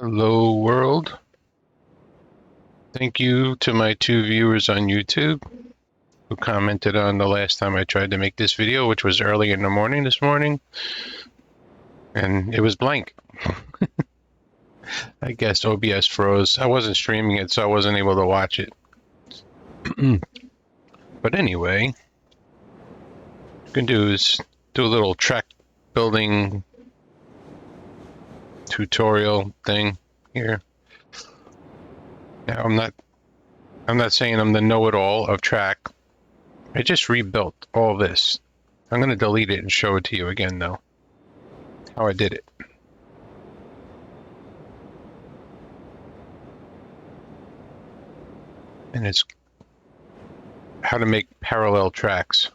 Hello world. Thank you to my 2 viewers on YouTube who commented on the last time I tried to make this video, which was early in the morning this morning, and it was blank. I guess OBS froze. I wasn't streaming it, so I wasn't able to watch it. But anyway, what you can do is do a little track building tutorial thing here. Now I'm not saying I'm the know-it-all of track. I just rebuilt all this. I'm going to delete it and show it to you again, though, how I did it. And it's how to make parallel tracks.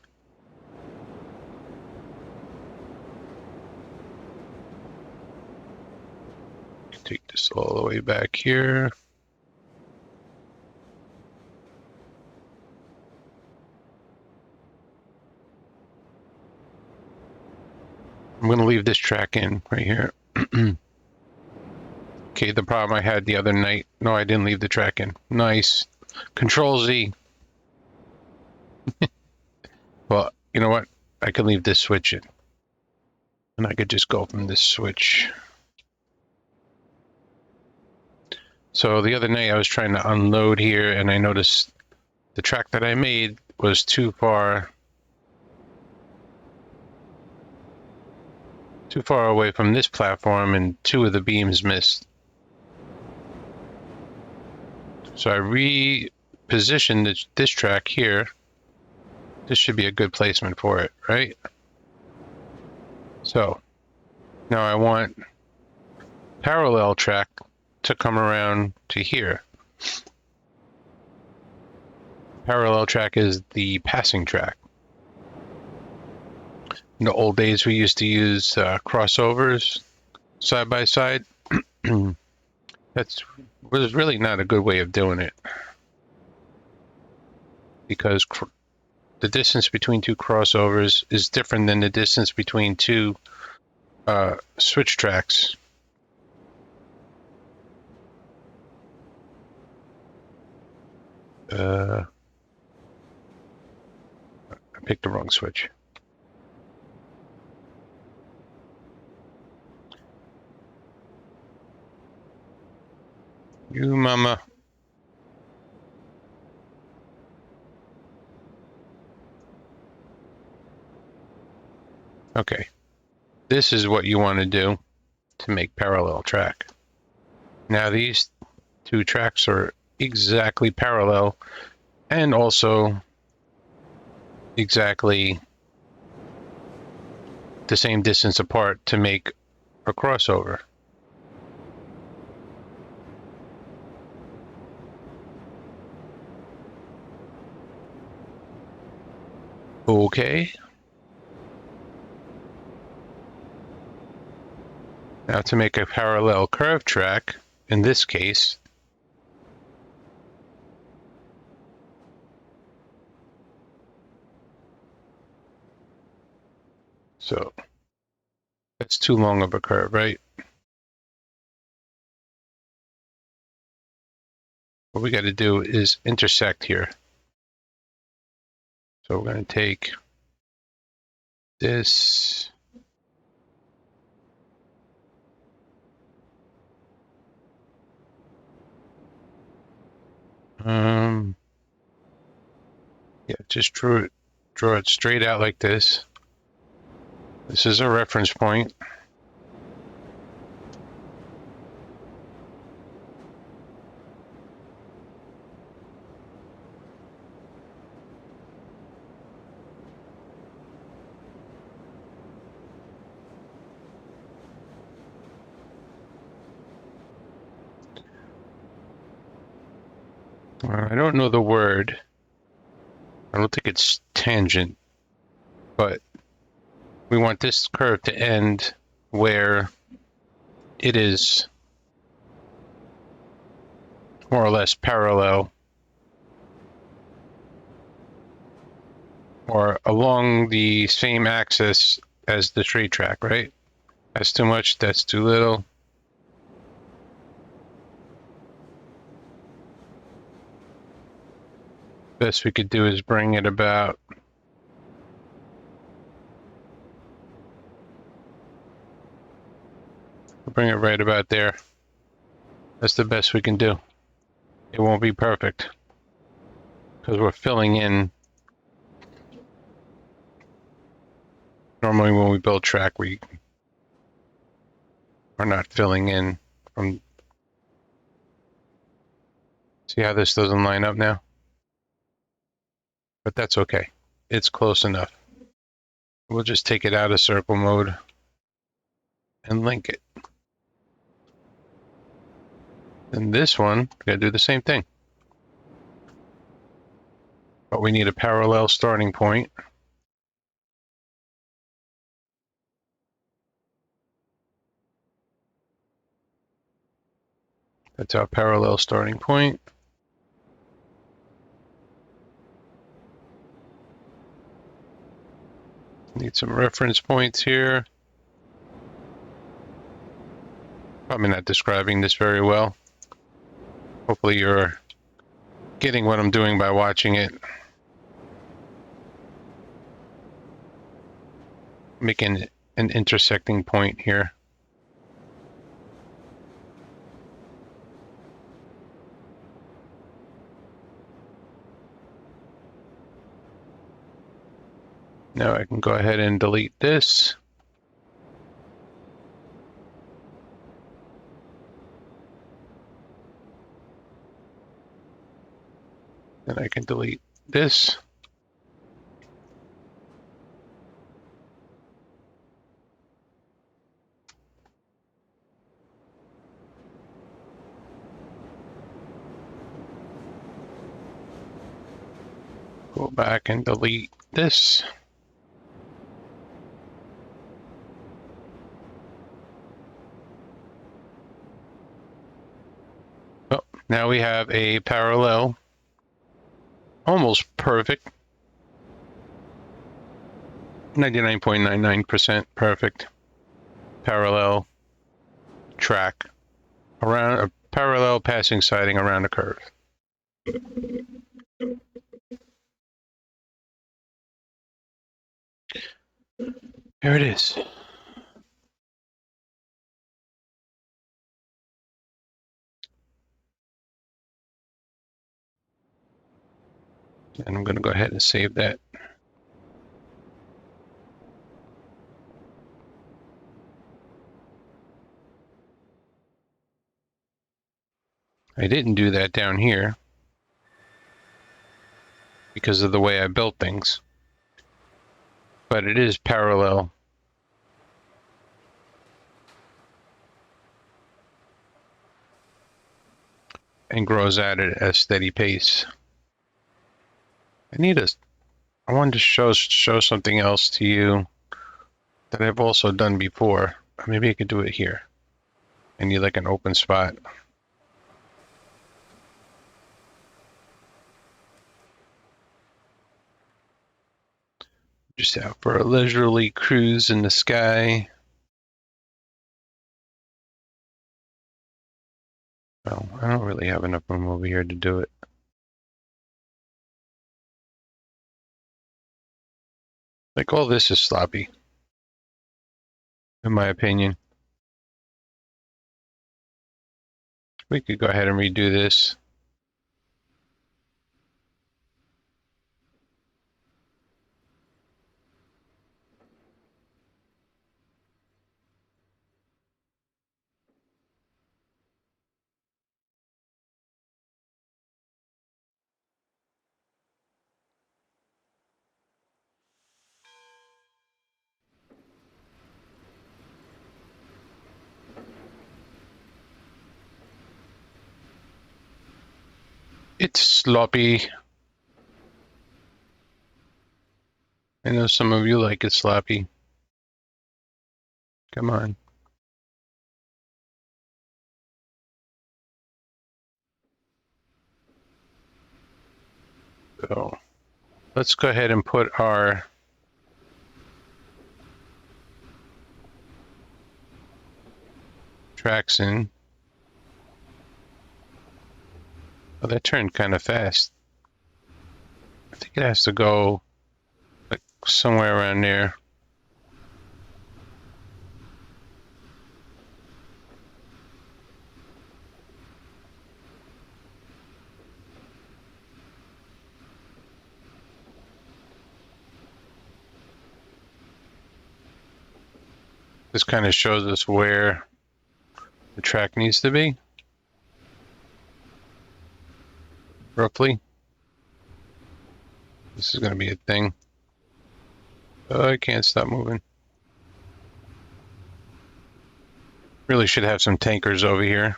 Take this all the way back here. I'm going to leave this track in right here. Okay, the problem I had the other night. No, I didn't leave the track in. Nice. Control Z. Well, you know what? I can leave this switch in. And I could just go from this switch. So the other night I was trying to unload here and I noticed the track that I made was too far away from this platform and two of the beams missed. So I repositioned this track here. This should be a good placement for it, right? So now I want parallel track to come around to here. Parallel track is the passing track. In the old days, we used to use crossovers side by side. That was really not a good way of doing it, because the distance between two crossovers is different than the distance between two switch tracks. I picked the wrong switch. You mama. Okay. This is what you want to do to make parallel track. Now these two tracks are exactly parallel and also exactly the same distance apart to make a crossover. Okay. Now to make a parallel curve track, in this case, so that's too long of a curve, right? What we got to do is intersect here. So we're going to take this. Yeah, just draw it straight out like this. This is a reference point. I don't know the word. I don't think it's tangent, but we want this curve to end where it is more or less parallel or along the same axis as the straight track, right? That's too much, that's too little. Best we could do is bring it about right about there. That's the best we can do. It won't be perfect because we're filling in. Normally when we build track, we are not filling in from. See how this doesn't line up now? But that's okay. It's close enough. We'll just take it out of circle mode and link it. And this one, we gotta do the same thing. But we need a parallel starting point. That's our parallel starting point. Need some reference points here. Probably not describing this very well. Hopefully you're getting what I'm doing by watching it. Making an intersecting point here. Now I can go ahead and delete this. Then I can delete this. Go back and delete this. Oh, now we have a parallel, almost perfect, 99.99% perfect parallel track around a parallel passing siding around a curve. There it is. And I'm going to go ahead and save that. I didn't do that down here because of the way I built things, but it is parallel. And grows at it at a steady pace. I wanted to show something else to you that I've also done before. Maybe I could do it here. I need like an open spot. Just out for a leisurely cruise in the sky. Well, I don't really have enough room over here to do it. Like all this is sloppy, in my opinion. We could go ahead and redo this. It's sloppy. I know some of you like it sloppy. Come on. So let's go ahead and put our tracks in. Oh, that turned kind of fast. think it has to go like somewhere around there. This kind of shows us where the track needs to be, roughly. This is going to be a thing. Oh, I can't stop moving. Really should have some tankers over here.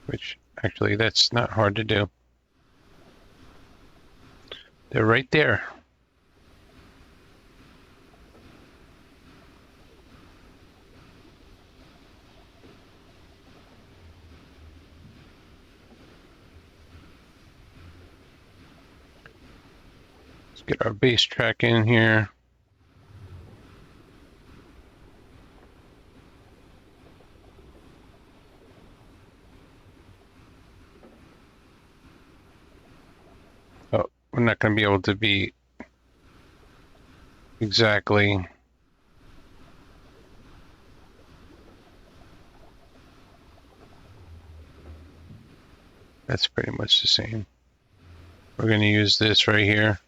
Which, actually, that's not hard to do. They're right there. Let's get our base track in here. Oh, we're not going to be able to be exactly. That's pretty much the same. We're going to use this right here.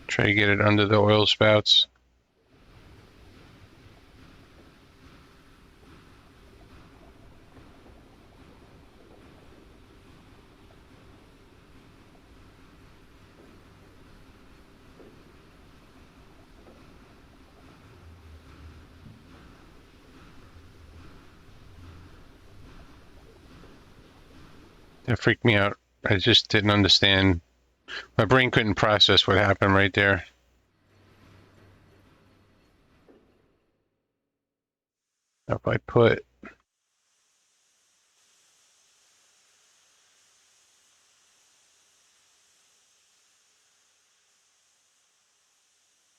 Try to get it under the oil spouts. That freaked me out. I just didn't understand. My brain couldn't process what happened right there. If I put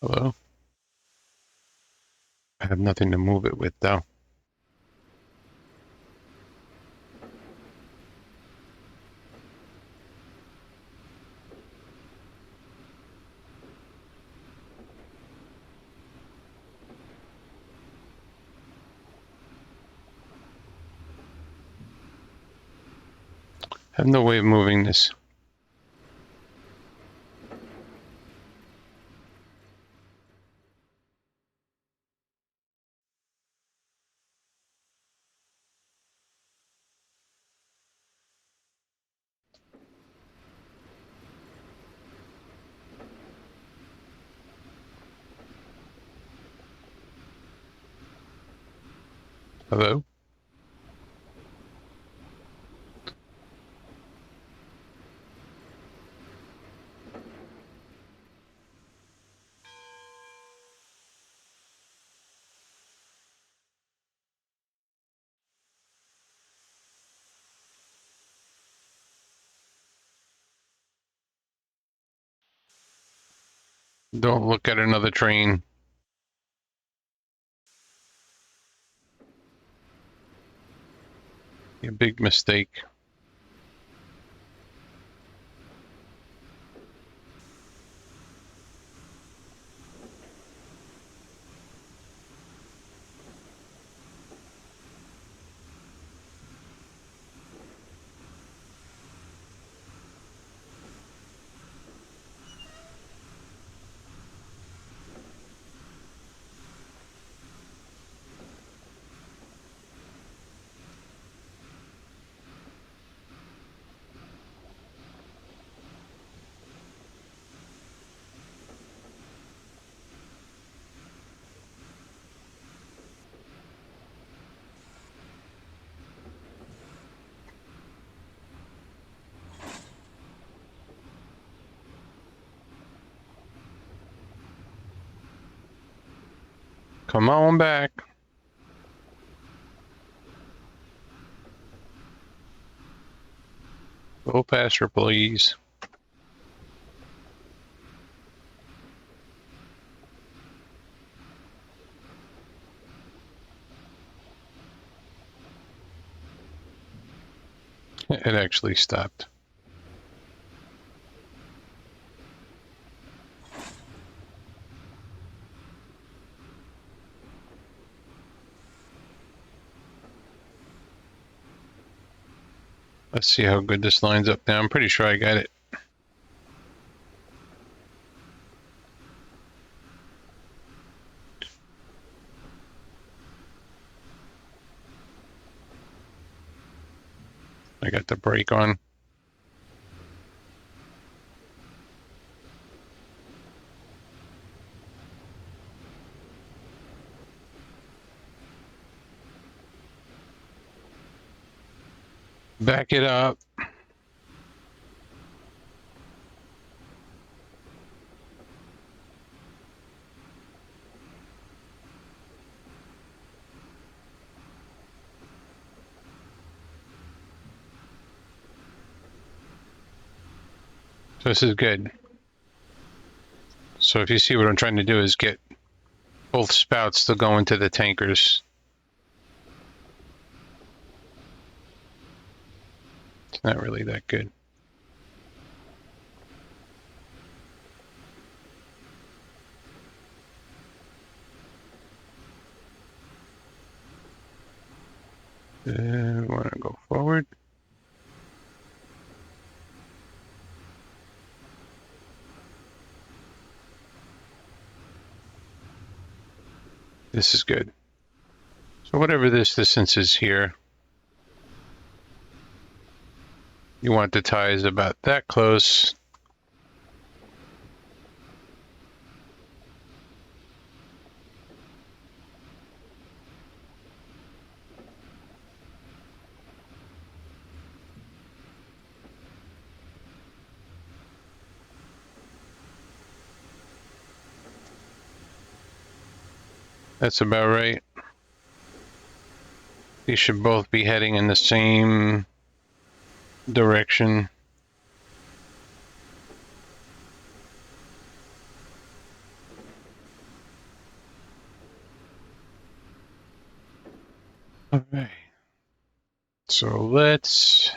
hello, I have nothing to move it with though. I have no way of moving this. Hello? Don't look at another train. A big mistake. Come on back. Go faster, please. It actually stopped. Let's see how good this lines up now. I'm pretty sure I got it. I got the brake on. Back it up. So this is good. So if you see what I'm trying to do is get both spouts to go into the tankers. It's not really that good. Want to go forward. This is good. So whatever this distance is here, you want the ties about that close. That's about right. These should both be heading in the same direction. Okay. So let's...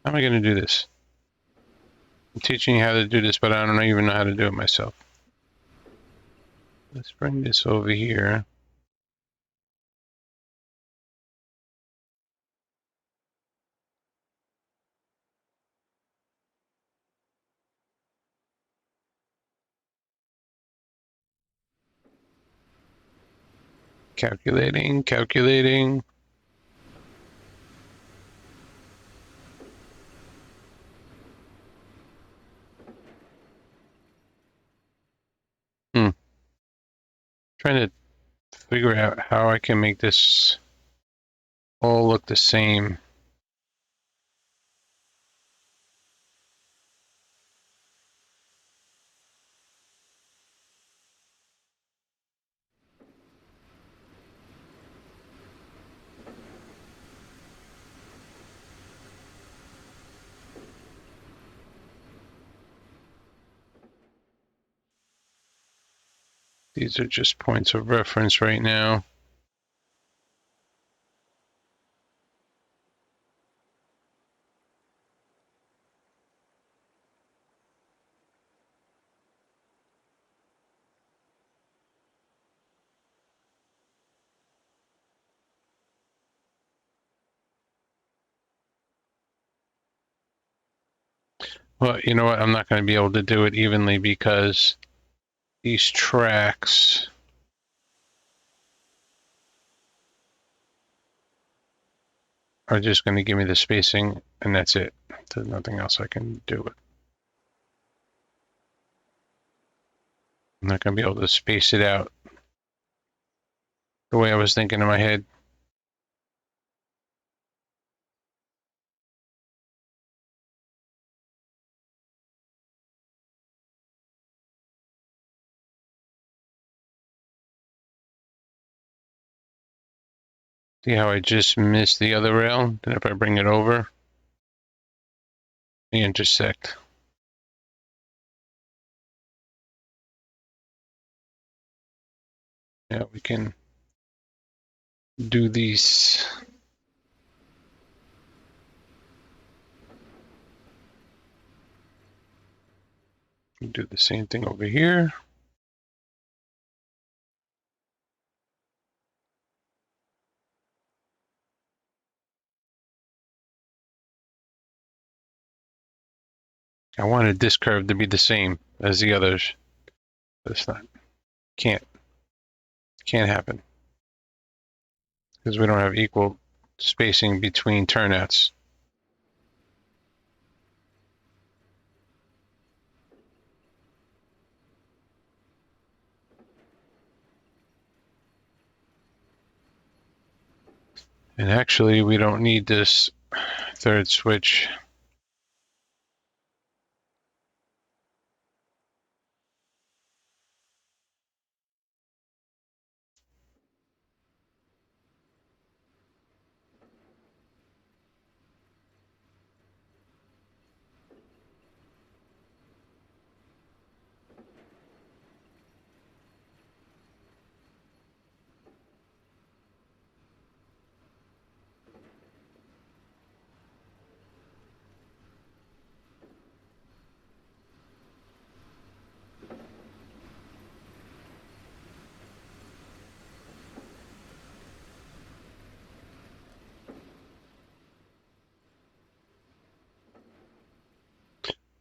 How am I going to do this? I'm teaching you how to do this, but I don't even know how to do it myself. Let's bring this over here. Calculating, calculating. Trying to figure out how I can make this all look the same. These are just points of reference right now. Well, you know what? I'm not going to be able to do it evenly because these tracks are just going to give me the spacing, and that's it. There's nothing else I can do it. I'm not going to be able to space it out the way I was thinking in my head. See how I just missed the other rail? Then if I bring it over, they intersect. Yeah, we can do these. Do the same thing over here. I wanted this curve to be the same as the others. But it's not. Can't happen because we don't have equal spacing between turnouts. And actually, we don't need this third switch.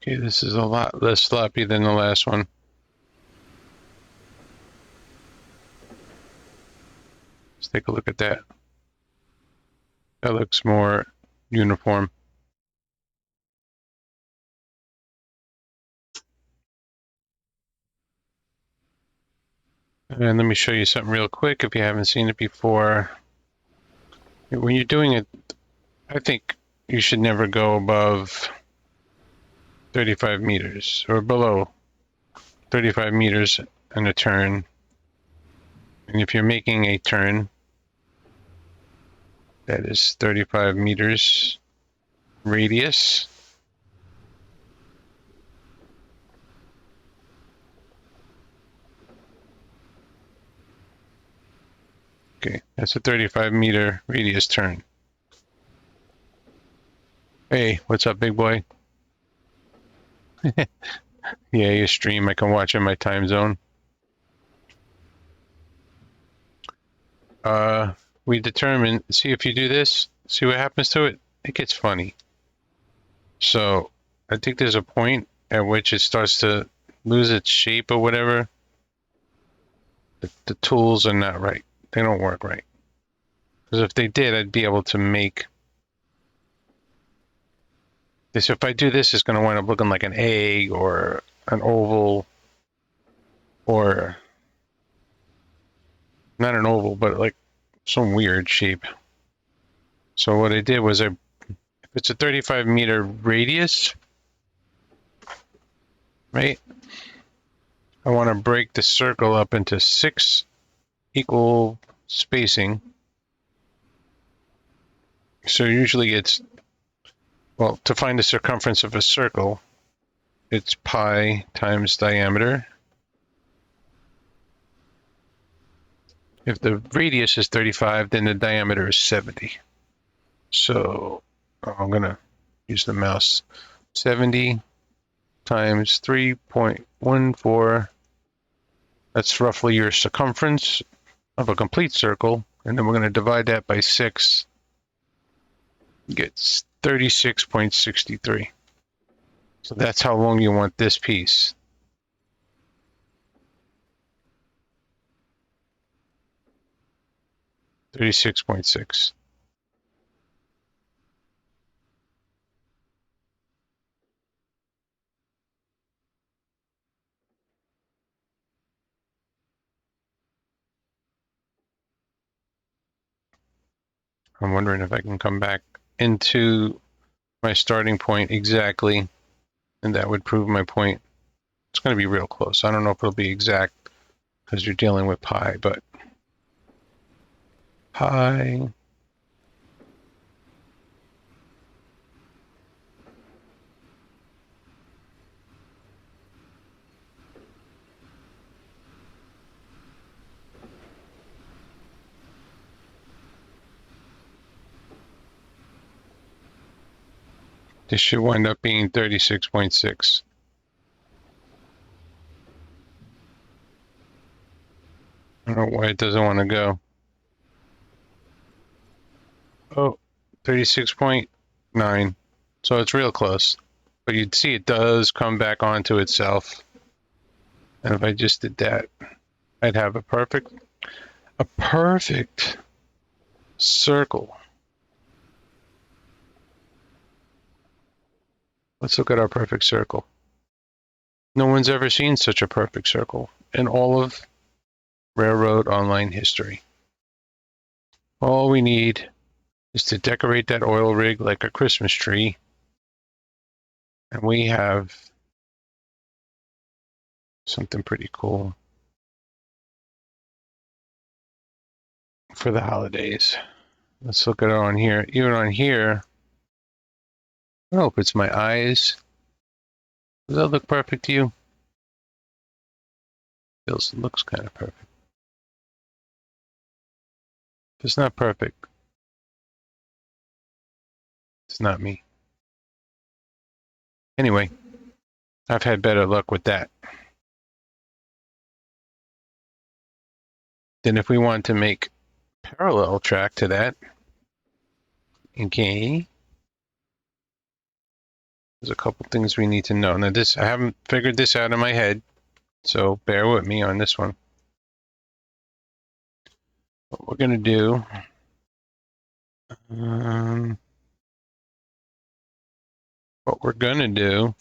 Okay, this is a lot less sloppy than the last one. Let's take a look at that. That looks more uniform. And let me show you something real quick if you haven't seen it before. When you're doing it, I think you should never go above 35 meters or below 35 meters in a turn. And if you're making a turn that is 35 meters radius, okay, that's a 35-meter radius turn. Hey, what's up, big boy? Yeah, you stream. I can watch in my time zone. We determine, see if you do this, see what happens to it. It gets funny. So I think there's a point at which it starts to lose its shape or whatever. The tools are not right. They don't work right. Because if they did, I'd be able to make this. If I do this, it's going to wind up looking like an egg or an oval, or not an oval, but like some weird shape. So what I did was if it's a 35-meter radius, right? I want to break the circle up into 6 equal spacing. So usually it's, well, to find the circumference of a circle, it's pi times diameter. If the radius is 35, then the diameter is 70. So I'm going to use the mouse. 70 times 3.14. That's roughly your circumference of a complete circle. And then we're going to divide that by 6. Gets 36.63. So that's how long you want this piece. 36.6. I'm wondering if I can come back into my starting point exactly, and that would prove my point. It's going to be real close. I don't know if it'll be exact because you're dealing with pi, but pi This should wind up being 36.6. I don't know why it doesn't want to go. Oh, 36.9. So it's real close. But you'd see it does come back onto itself. And if I just did that, I'd have a perfect circle. Let's look at our perfect circle. No one's ever seen such a perfect circle in all of railroad online history. All we need is to decorate that oil rig like a Christmas tree, and we have something pretty cool for the holidays. Let's look at it on here. Even on here, I hope it's my eyes. Does that look perfect to you? Looks kind of perfect. If it's not perfect, it's not me. Anyway, I've had better luck with that. Then if we want to make parallel track to that, okay, there's a couple things we need to know. Now this, I haven't figured this out in my head, so bear with me on this one. What we're gonna do, what we're gonna do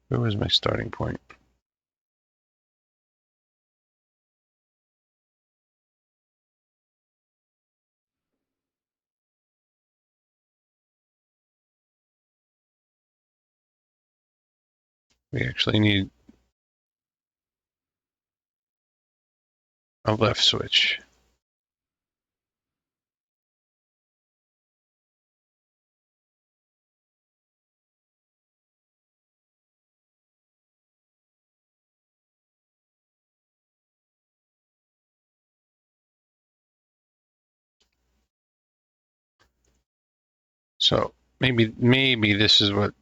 where was my starting point? We actually need a left switch. So maybe this is what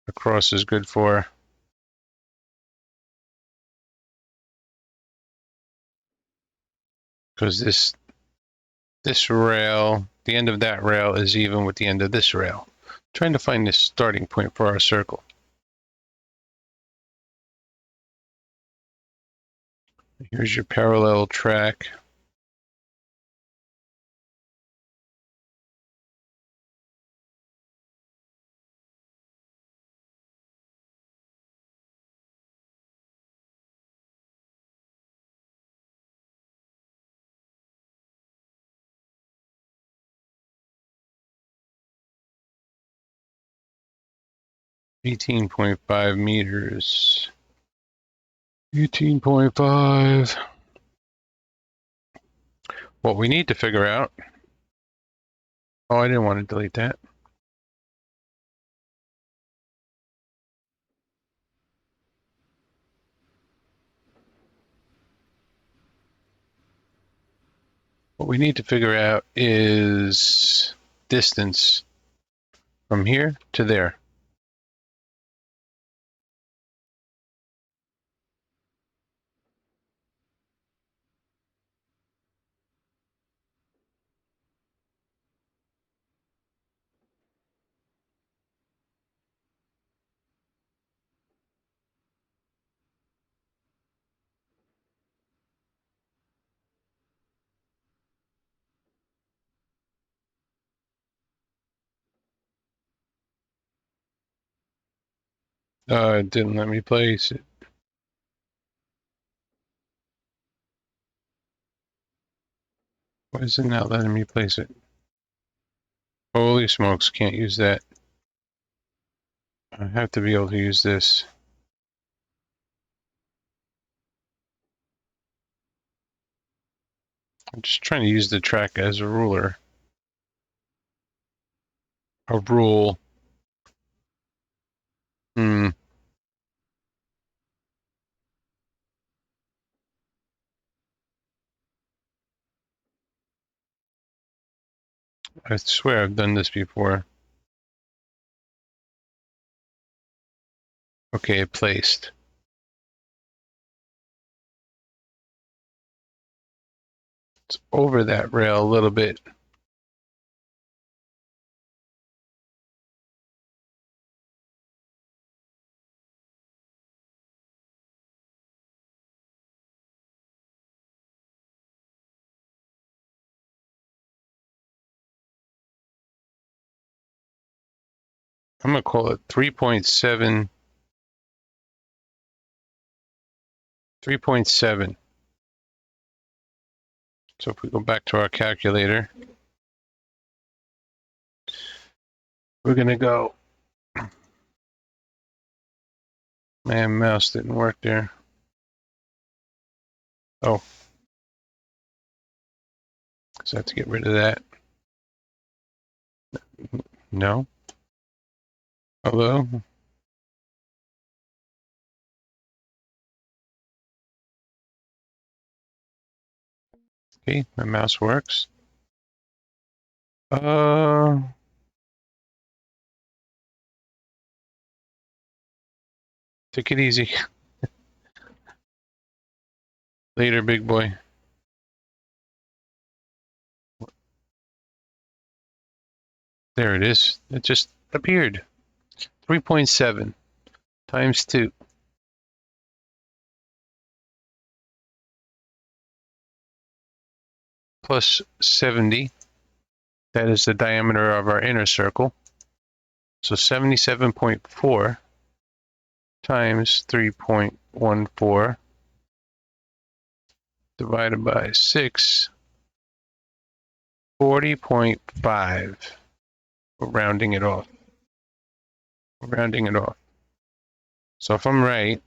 the cross is good for. Because this rail, the end of that rail is even with the end of this rail. I'm trying to find this starting point for our circle. Here's your parallel track. $18.5 meters. 18.5. What we need to figure out. Oh, I didn't want to delete that. What we need to figure out is distance from here to there. It didn't let me place it. Why is it not letting me place it? Holy smokes, can't use that. I have to be able to use this. I'm just trying to use the track as a ruler. A rule. I swear I've done this before. Okay, it placed. It's over that rail a little bit. I'm gonna call it 3.7. 3.7. So if we go back to our calculator, we're gonna go. Man, mouse didn't work there. Oh, so I have to get rid of that. No. Hello? Okay, my mouse works. Take it easy. Later, big boy. There it is. It just appeared. 3.7 times 2 plus 70. That is the diameter of our inner circle. So 77.4 times 3.14 divided by 6, 40.5. We're rounding it off. We're rounding it off. So if I'm right,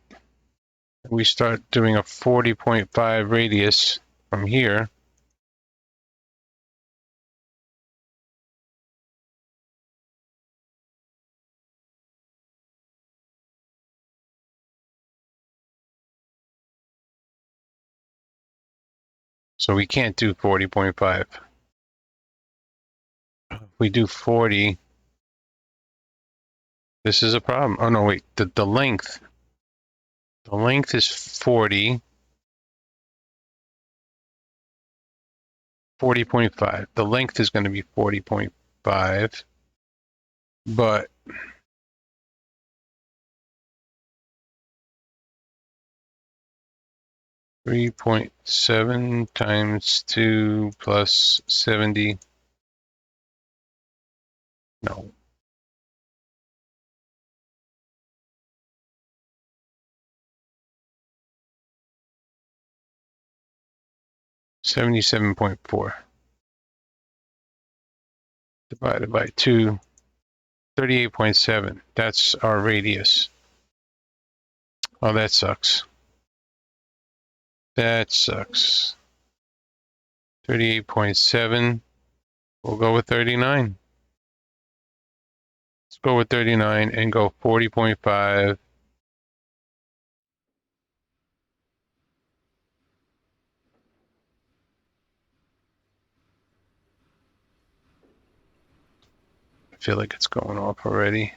we start doing a 40.5 radius from here. So we can't do 40.5. If we do 40, this is a problem. Oh no, wait, the length. The length is 40. 40.5. The length is going to be 40.5, but (3.7) times 2 plus 70. No. 77.4 divided by 2, 38.7. That's our radius. Oh, that sucks. That sucks. 38.7. We'll go with 39. Let's go with 39 and go 40.5. I feel like it's going off already.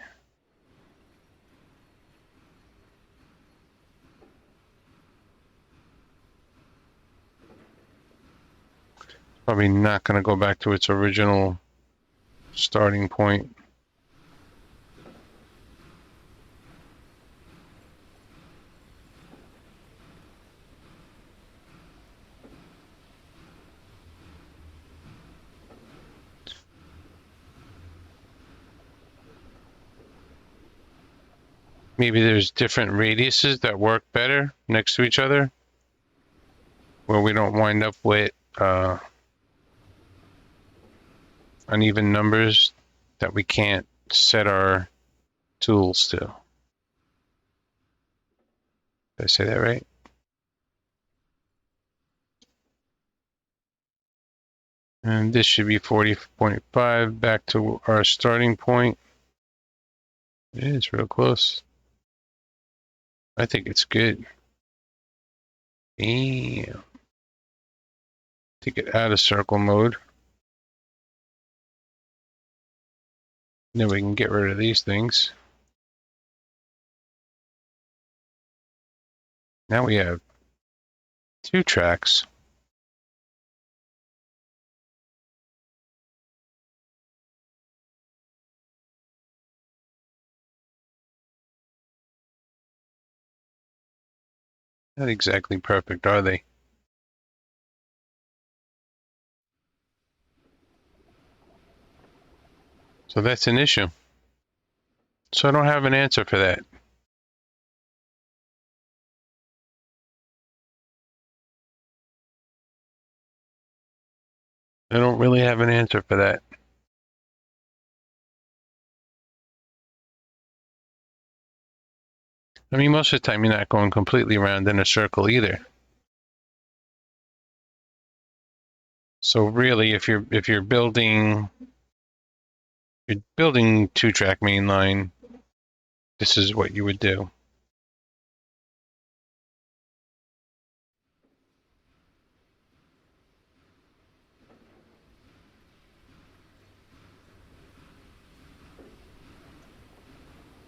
Probably not going to go back to its original starting point. Maybe there's different radiuses that work better next to each other, where we don't wind up with uneven numbers that we can't set our tools to. Did I say that right? And this should be 40.5 back to our starting point. Yeah, it's real close. I think it's good. Damn. Take it out of circle mode. Then we can get rid of these things. Now we have 2 tracks. Not exactly perfect, are they? So that's an issue. So I don't have an answer for that. I don't really have an answer for that. I mean, most of the time you're not going completely around in a circle either. So really, if you're building 2-track main line, this is what you would do.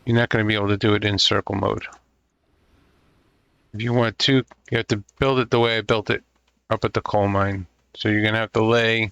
You're not going to be able to do it in circle mode. If you want to, you have to build it the way I built it up at the coal mine. So you're going to have to lay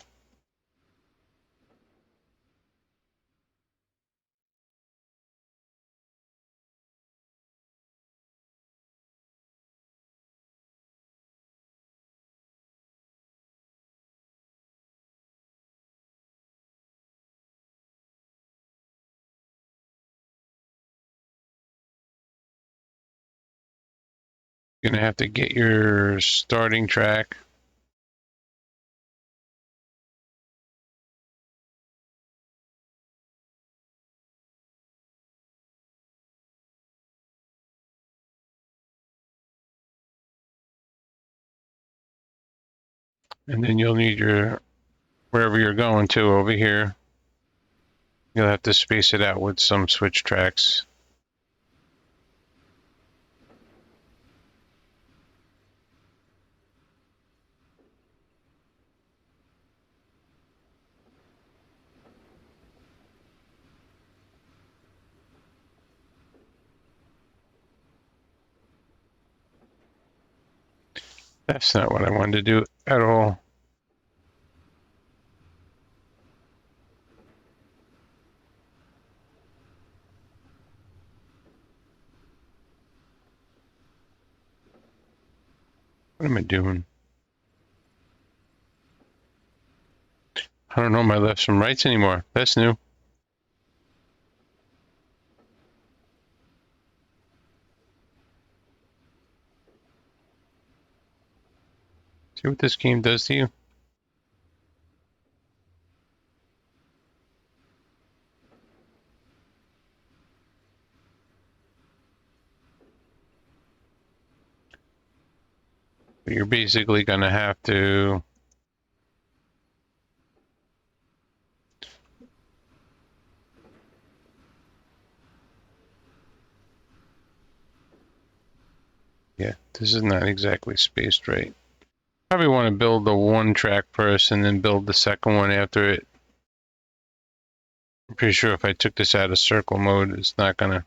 you're going to have to get your starting track. And then you'll need your, wherever you're going to over here, you'll have to space it out with some switch tracks. That's not what I wanted to do at all. What am I doing? I don't know my lefts from rights anymore. That's new. See what this game does to you? You're basically going to have to yeah, this is not exactly spaced right. Probably want to build the 1-track first and then build the second one after it. I'm pretty sure if I took this out of circle mode, it's not gonna...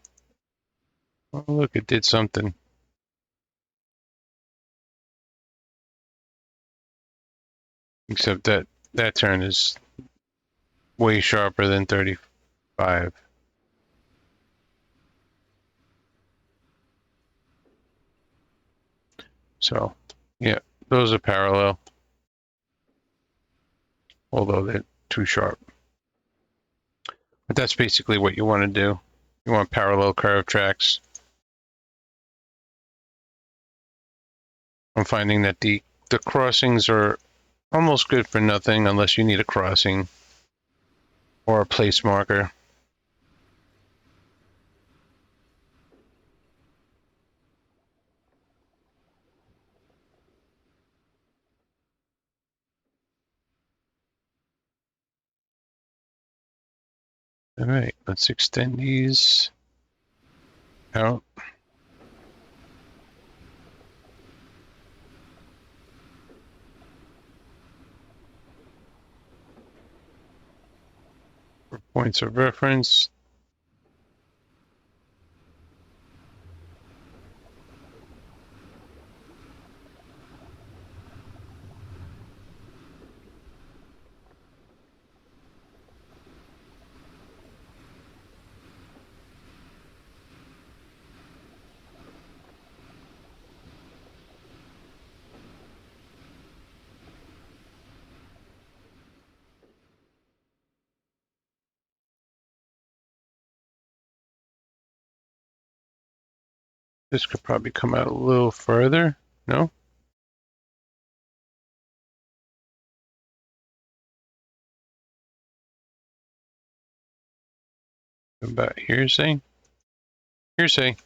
Oh, look, it did something. Except that turn is way sharper than 35. So, yeah, those are parallel. Although they're too sharp. But that's basically what you want to do. You want parallel curve tracks. I'm finding that the crossings are almost good for nothing unless you need a crossing or a place marker. All right, let's extend these out. Points of reference. This could probably come out a little further. No? About hearsay? Hearsay.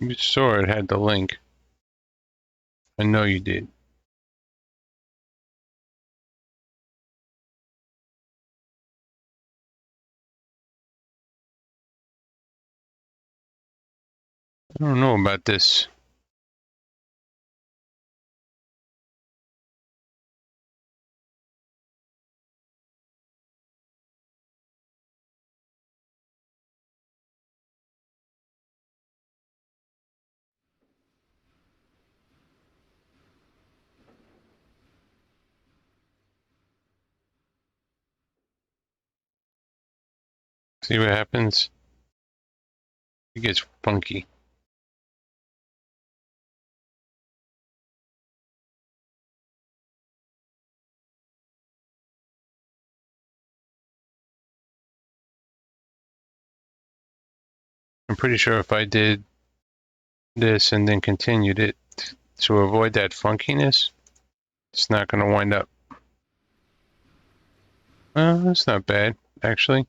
You saw it had the link. I know you did. I don't know about this. See what happens? It gets funky. I'm pretty sure if I did this and then continued it to avoid that funkiness, it's not going to wind up. That's not bad, actually.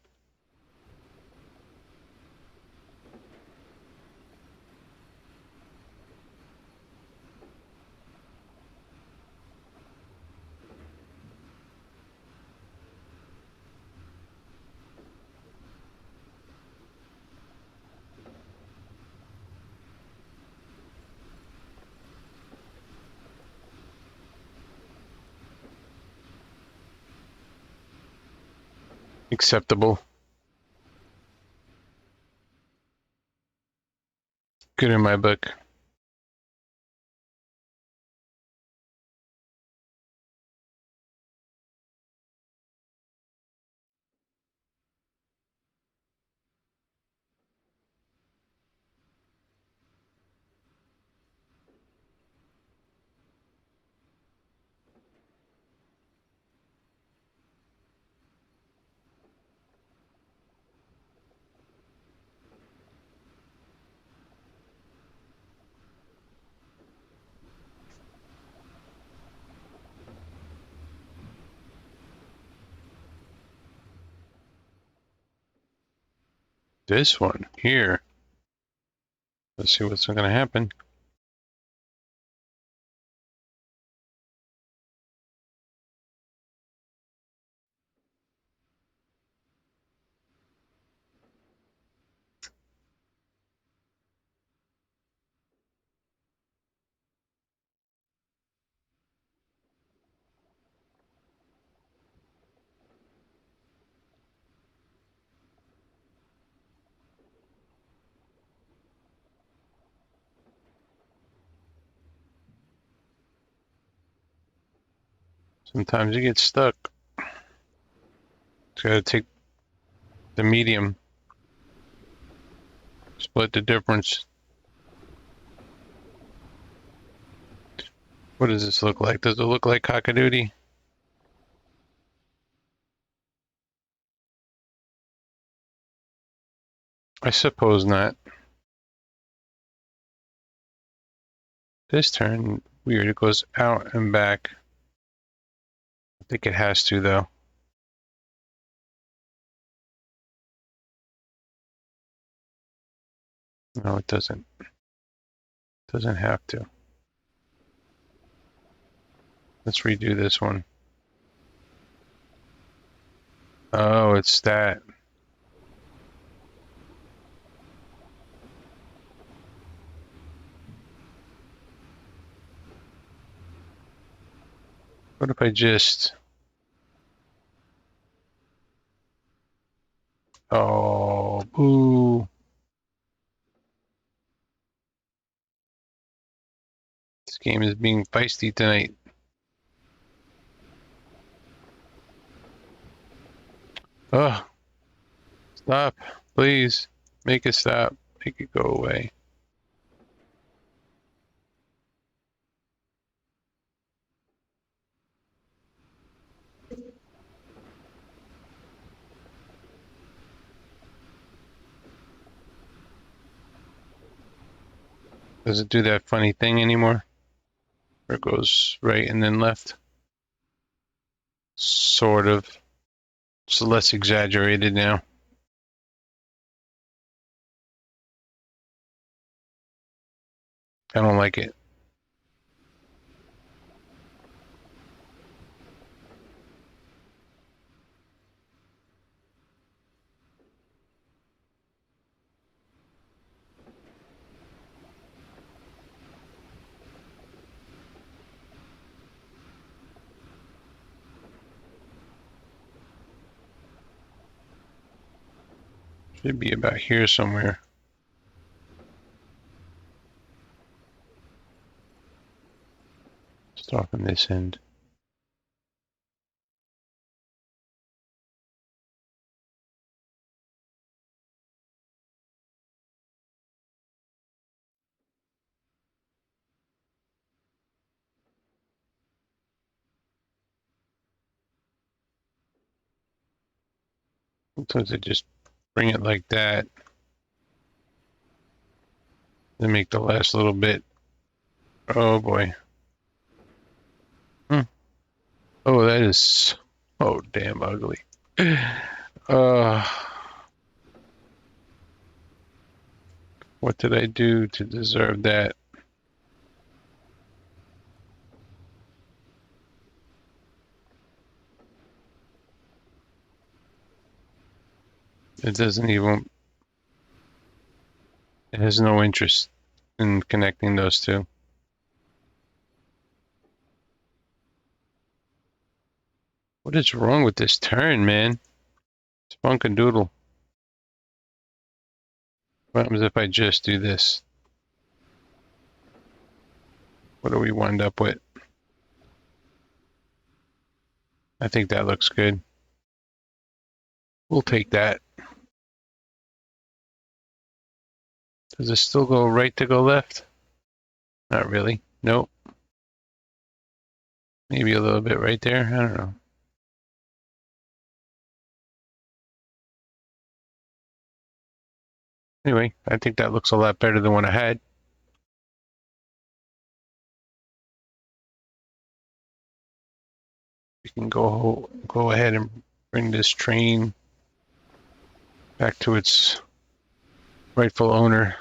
Acceptable. Good in my book. This one here. Let's see what's going to happen. Sometimes you get stuck. It's got to take the medium, split the difference. What does this look like? Does it look like cockadoodie? I suppose not. This turn, weird. It goes out and back. I think it has to, though. No, it doesn't. It doesn't have to. Let's redo this one. Oh, it's that. What if I just... Oh, boo. This game is being feisty tonight. Oh, stop. Please. Make it stop. Make it go away. Does it do that funny thing anymore? Where it goes right and then left? Sort of. It's less exaggerated now. I don't like it. Should be about here somewhere. Start from this end. Sometimes I just bring it like that. Then make the last little bit. Oh boy. Oh, that is so damn ugly. Uh, what did I do to deserve that? It doesn't even, it has no interest in connecting those two. What is wrong with this turn, man? Spunkadoodle. What happens if I just do this? What do we wind up with? I think that looks good. We'll take that. Does it still go right to go left? Not really. Nope. Maybe a little bit right there. I don't know. Anyway, I think that looks a lot better than what I had. We can go ahead and bring this train back to its rightful owner.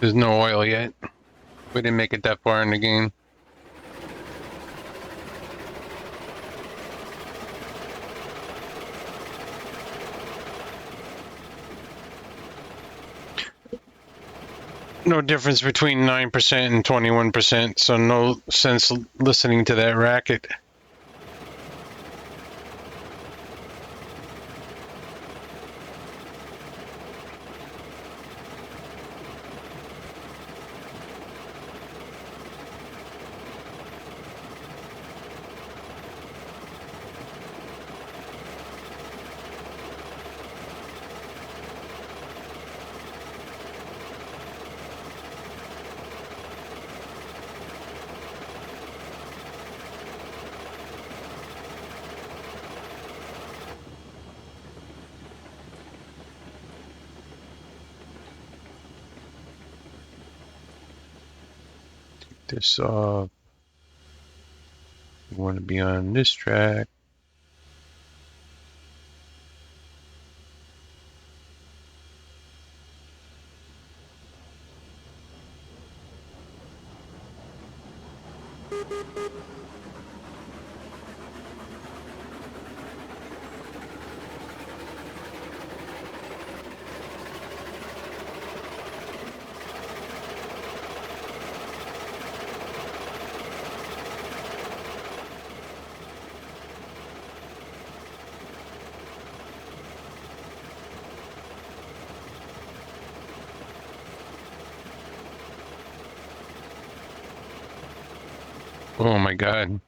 There's no oil yet. We didn't make it that far in the game. No difference between 9% and 21%, so no sense listening to that racket. this off. We want to be on this track. Oh my God.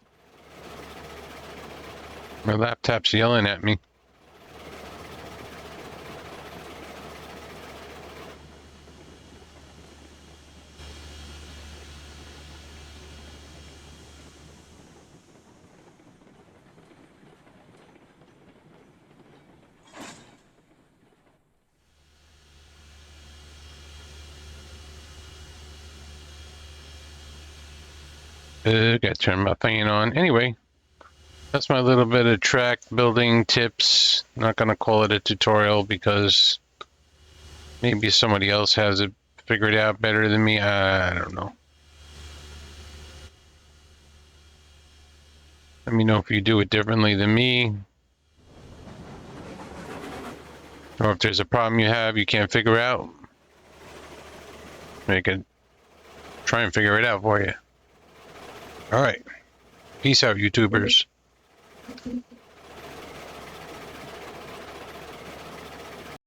My laptop's yelling at me. Gotta turn my fan on. Anyway, that's my little bit of track building tips. Not gonna call it a tutorial because maybe somebody else has it figured out better than me. I don't know. Let me know if you do it differently than me. Or if there's a problem you have you can't figure out. I can try and figure it out for you. All right. Peace out, YouTubers.